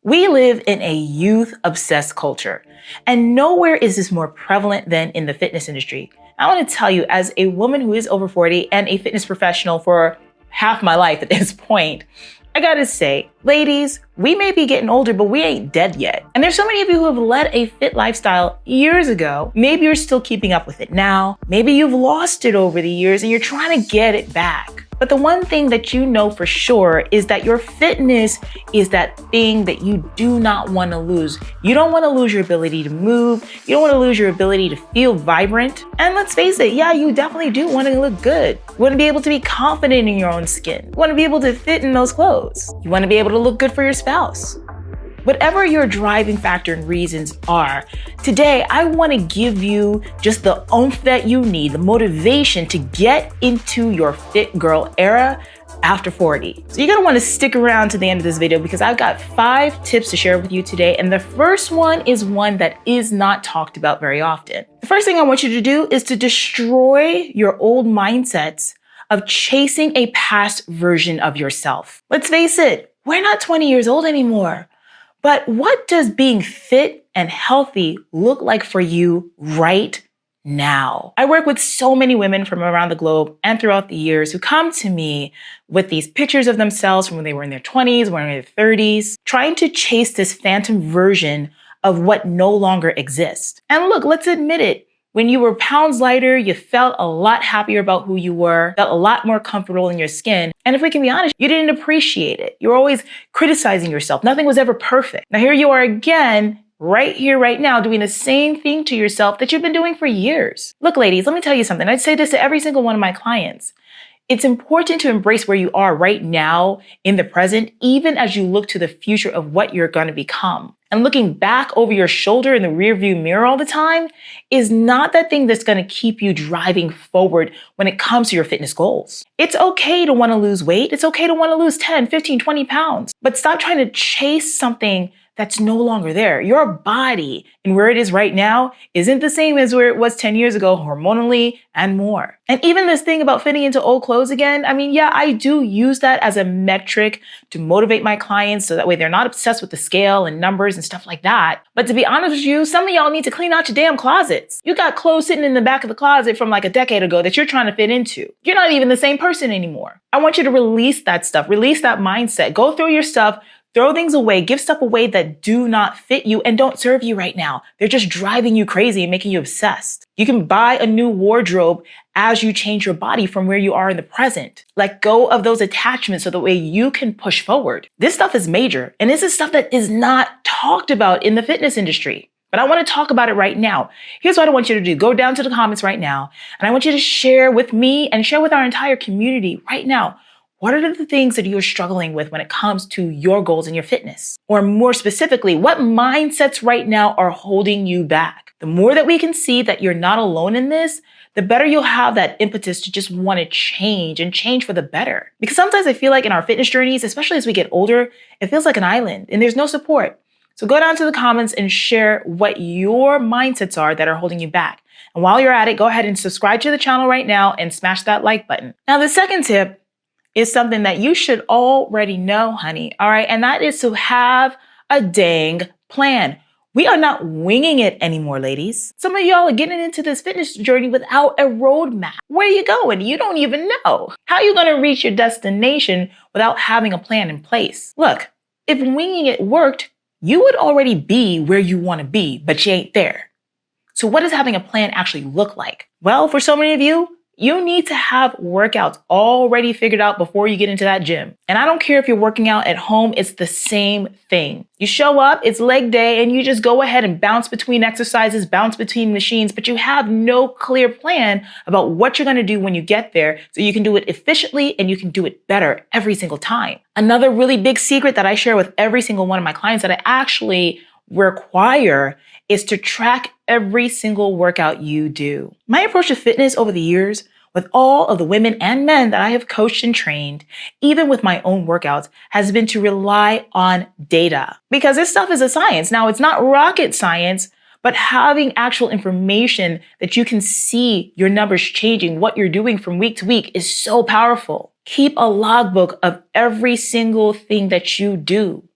We live in a youth-obsessed culture, and nowhere is this more prevalent than in the fitness industry. I want to tell you, as a woman who is over 40 and a fitness professional for half my life at this point, I gotta say, ladies, we may be getting older, but we ain't dead yet. And there's so many of you who have led a fit lifestyle years ago. Maybe you're still keeping up with it now. Maybe you've lost it over the years and you're trying to get it back. But the one thing that you know for sure is that your fitness is that thing that you do not want to lose. You don't want to lose your ability to move. You don't want to lose your ability to feel vibrant. And let's face it, yeah, you definitely do want to look good. You want to be able to be confident in your own skin. You want to be able to fit in those clothes. You want to be able to look good for your spouse. Whatever your driving factor and reasons are, today I want to give you just the oomph that you need, the motivation to get into your fit girl era after 40. So you're going to want to stick around to the end of this video because I've got 5 tips to share with you today. And the first one is one that is not talked about very often. The first thing I want you to do is to destroy your old mindsets of chasing a past version of yourself. Let's face it, we're not 20 years old anymore. But what does being fit and healthy look like for you right now? I work with so many women from around the globe and throughout the years who come to me with these pictures of themselves from when they were in their 20s, when they were in their 30s, trying to chase this phantom version of what no longer exists. And look, let's admit it. When you were pounds lighter, you felt a lot happier about who you were, felt a lot more comfortable in your skin. And if we can be honest, you didn't appreciate it. You were always criticizing yourself. Nothing was ever perfect. Now here you are again, right here, right now, doing the same thing to yourself that you've been doing for years. Look, ladies, let me tell you something. I'd say this to every single one of my clients. It's important to embrace where you are right now in the present, even as you look to the future of what you're going to become. And looking back over your shoulder in the rearview mirror all the time is not that thing that's going to keep you driving forward when it comes to your fitness goals. It's okay to want to lose weight. It's okay to want to lose 10, 15, 20 pounds, but stop trying to chase something that's no longer there. Your body and where it is right now isn't the same as where it was 10 years ago, hormonally and more. And even this thing about fitting into old clothes again, I mean, yeah, I do use that as a metric to motivate my clients so that way they're not obsessed with the scale and numbers and stuff like that. But to be honest with you, some of y'all need to clean out your damn closets. You got clothes sitting in the back of the closet from like a decade ago that you're trying to fit into. You're not even the same person anymore. I want you to release that stuff, release that mindset, go through your stuff, throw things away, give stuff away that do not fit you and don't serve you right now. They're just driving you crazy and making you obsessed. You can buy a new wardrobe as you change your body from where you are in the present. Let go of those attachments so the way you can push forward. This stuff is major, and this is stuff that is not talked about in the fitness industry. But I want to talk about it right now. Here's what I want you to do. Go down to the comments right now, and I want you to share with me and share with our entire community right now. What are the things that you're struggling with when it comes to your goals and your fitness? Or more specifically, what mindsets right now are holding you back? The more that we can see that you're not alone in this, the better you'll have that impetus to just want to change and change for the better. Because sometimes I feel like in our fitness journeys, especially as we get older, it feels like an island and there's no support. So go down to the comments and share what your mindsets are that are holding you back. And while you're at it, go ahead and subscribe to the channel right now and smash that like button. Now, the second tip is something that you should already know, honey. All right. And that is to have a dang plan. We are not winging it anymore, ladies. Some of y'all are getting into this fitness journey without a roadmap. Where are you going? You don't even know. How are you going to reach your destination without having a plan in place? Look, if winging it worked, you would already be where you want to be, but you ain't there. So what does having a plan actually look like? Well, for so many of you, you need to have workouts already figured out before you get into that gym. And I don't care if you're working out at home, it's the same thing. You show up, it's leg day, and you just go ahead and bounce between exercises, bounce between machines, but you have no clear plan about what you're going to do when you get there so you can do it efficiently and you can do it better every single time. Another really big secret that I share with every single one of my clients that I actually require is to track every single workout you do. My approach to fitness over the years, with all of the women and men that I have coached and trained, even with my own workouts, has been to rely on data. Because this stuff is a science. Now, it's not rocket science, but having actual information that you can see your numbers changing, what you're doing from week to week is so powerful. Keep a logbook of every single thing that you do,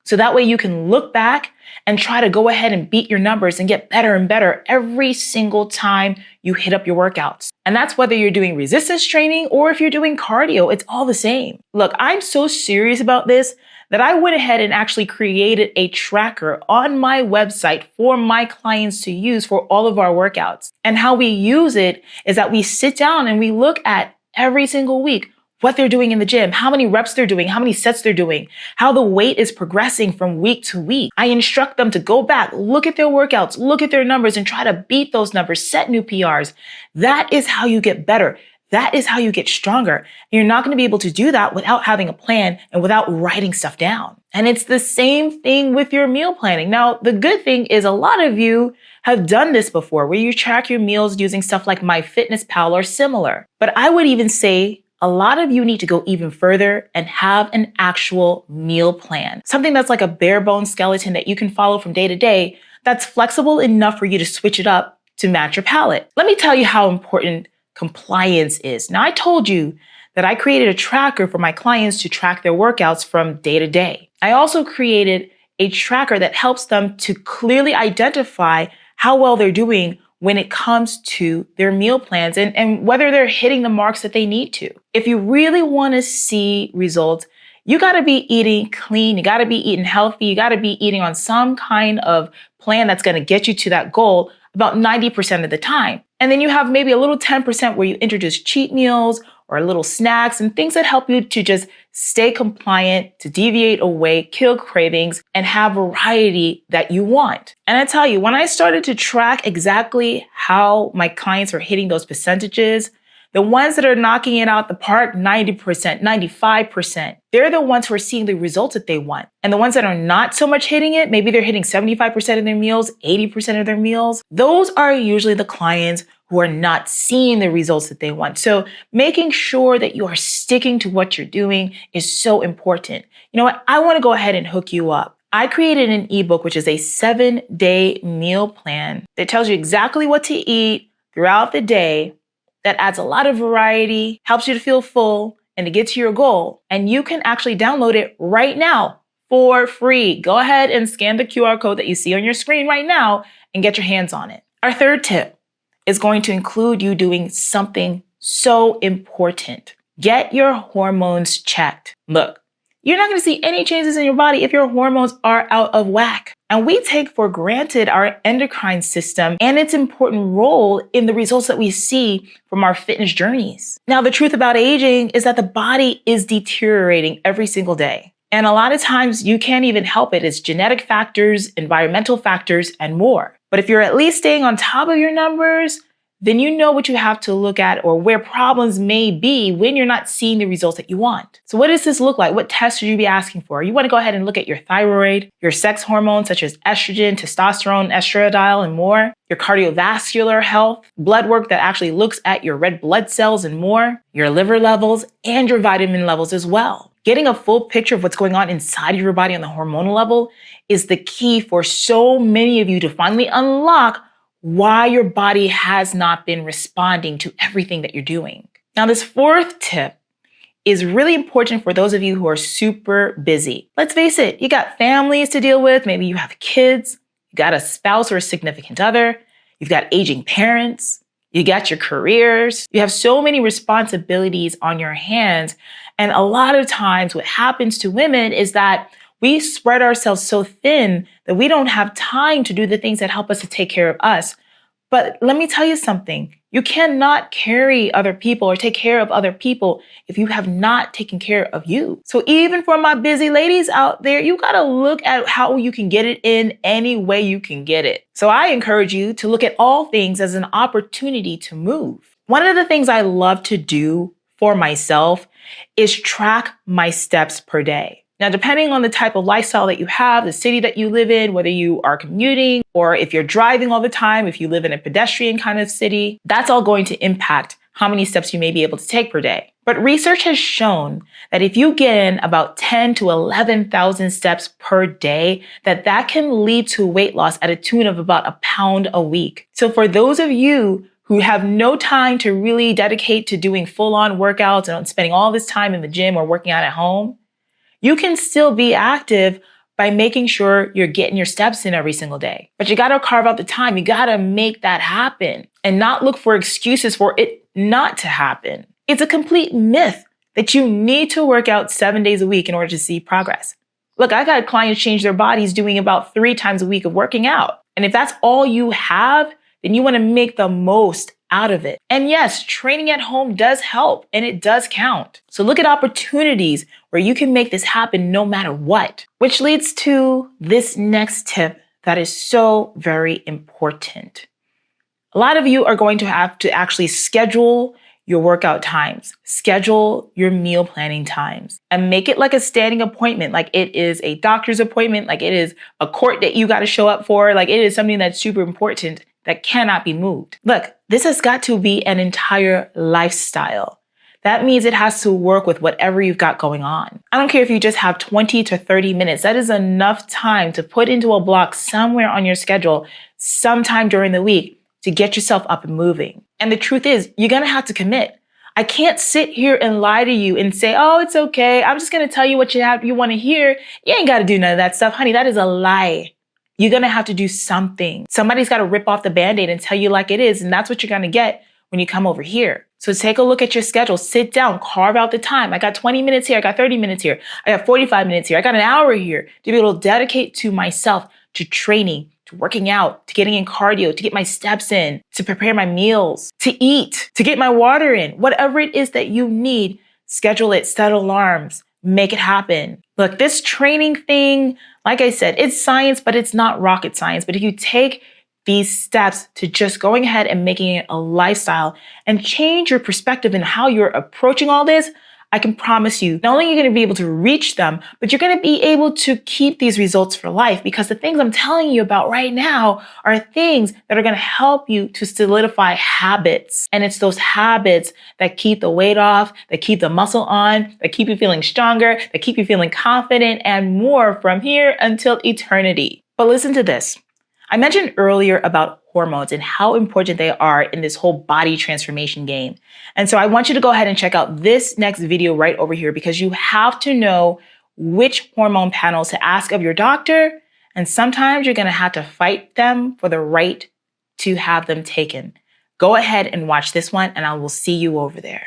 So that way you can look back and try to go ahead and beat your numbers and get better and better every single time you hit up your workouts. And that's whether you're doing resistance training or if you're doing cardio, it's all the same. Look, I'm so serious about this that I went ahead and actually created a tracker on my website for my clients to use for all of our workouts. And how we use it is that we sit down and we look at every single week what they're doing in the gym, how many reps they're doing, how many sets they're doing, how the weight is progressing from week to week. I instruct them to go back, look at their workouts, look at their numbers and try to beat those numbers, set new PRs. That is how you get better. That is how you get stronger. And you're not going to be able to do that without having a plan and without writing stuff down. And it's the same thing with your meal planning. Now, the good thing is a lot of you have done this before where you track your meals using stuff like MyFitnessPal or similar. But I would even say a lot of you need to go even further and have an actual meal plan. Something that's like a bare bones skeleton that you can follow from day to day that's flexible enough for you to switch it up to match your palate. Let me tell you how important compliance is. Now, I told you that I created a tracker for my clients to track their workouts from day to day. I also created a tracker that helps them to clearly identify how well they're doing when it comes to their meal plans and whether they're hitting the marks that they need to. If you really want to see results, you got to be eating clean. You got to be eating healthy. You got to be eating on some kind of plan that's going to get you to that goal about 90% of the time. And then you have maybe a little 10% where you introduce cheat meals or little snacks and things that help you to just stay compliant, to deviate away, kill cravings, and have variety that you want. And I tell you, when I started to track exactly how my clients are hitting those percentages, the ones that are knocking it out the park, 90%, 95%, they're the ones who are seeing the results that they want. And the ones that are not so much hitting it, maybe they're hitting 75% of their meals, 80% of their meals, those are usually the clients who are not seeing the results that they want. So making sure that you are sticking to what you're doing is so important. You know what? I want to go ahead and hook you up. I created an ebook, which is a 7-day meal plan that tells you exactly what to eat throughout the day, that adds a lot of variety, helps you to feel full and to get to your goal. And you can actually download it right now for free. Go ahead and scan the QR code that you see on your screen right now and get your hands on it. Our third tip is going to include you doing something so important. Get your hormones checked. Look, you're not going to see any changes in your body if your hormones are out of whack. And we take for granted our endocrine system and its important role in the results that we see from our fitness journeys. Now, the truth about aging is that the body is deteriorating every single day. And a lot of times you can't even help it. It's genetic factors, environmental factors, and more. But if you're at least staying on top of your numbers, then you know what you have to look at or where problems may be when you're not seeing the results that you want. So what does this look like? What tests should you be asking for? You want to go ahead and look at your thyroid, your sex hormones such as estrogen, testosterone, estradiol, and more, your cardiovascular health, blood work that actually looks at your red blood cells and more, your liver levels, and your vitamin levels as well. Getting a full picture of what's going on inside of your body on the hormonal level is the key for so many of you to finally unlock why your body has not been responding to everything that you're doing. Now, this fourth tip is really important for those of you who are super busy. Let's face it, you got families to deal with. Maybe you have kids, you got a spouse or a significant other, you've got aging parents, you got your careers. You have so many responsibilities on your hands. And a lot of times what happens to women is that we spread ourselves so thin that we don't have time to do the things that help us to take care of us. But let me tell you something. You cannot carry other people or take care of other people if you have not taken care of you. So even for my busy ladies out there, you got to look at how you can get it in any way you can get it. So I encourage you to look at all things as an opportunity to move. One of the things I love to do for myself is track my steps per day. Now, depending on the type of lifestyle that you have, the city that you live in, whether you are commuting or if you're driving all the time, if you live in a pedestrian kind of city, that's all going to impact how many steps you may be able to take per day. But research has shown that if you get in about 10 to 11,000 steps per day, that can lead to weight loss at a tune of about a pound a week. So for those of you who have no time to really dedicate to doing full-on workouts and spending all this time in the gym or working out at home, you can still be active by making sure you're getting your steps in every single day. But you gotta carve out the time. You gotta make that happen and not look for excuses for it not to happen. It's a complete myth that you need to work out 7 days a week in order to see progress. Look, I got clients change their bodies doing about 3 times a week of working out. And if that's all you have, then you want to make the most out of it. And yes, training at home does help and it does count. So look at opportunities where you can make this happen no matter what. Which leads to this next tip that is so very important. A lot of you are going to have to actually schedule your workout times, schedule your meal planning times, and make it like a standing appointment, like it is a doctor's appointment, like it is a court that you got to show up for, like it is something that's super important that cannot be moved. Look, this has got to be an entire lifestyle. That means it has to work with whatever you've got going on. I don't care if you just have 20 to 30 minutes. That is enough time to put into a block somewhere on your schedule sometime during the week to get yourself up and moving. And the truth is, you're going to have to commit. I can't sit here and lie to you and say, oh, it's okay. I'm just going to tell you what you want to hear. You ain't got to do none of that stuff. Honey, that is a lie. You're going to have to do something. Somebody's got to rip off the Band-Aid and tell you like it is. And that's what you're going to get when you come over here. So take a look at your schedule. Sit down, carve out the time. I got 20 minutes here. I got 30 minutes here. I got 45 minutes here. I got an hour here to be able to dedicate to myself, to training, to working out, to getting in cardio, to get my steps in, to prepare my meals, to eat, to get my water in. Whatever it is that you need, schedule it, set alarms, make it happen. Look, this training thing, like I said, it's science, but it's not rocket science. But if you take these steps to just going ahead and making it a lifestyle and change your perspective in how you're approaching all this, I can promise you, not only are you going to be able to reach them, but you're going to be able to keep these results for life, because the things I'm telling you about right now are things that are going to help you to solidify habits. And it's those habits that keep the weight off, that keep the muscle on, that keep you feeling stronger, that keep you feeling confident and more from here until eternity. But listen to this. I mentioned earlier about hormones and how important they are in this whole body transformation game. And so I want you to go ahead and check out this next video right over here, because you have to know which hormone panels to ask of your doctor. And sometimes you're going to have to fight them for the right to have them taken. Go ahead and watch this one, and I will see you over there.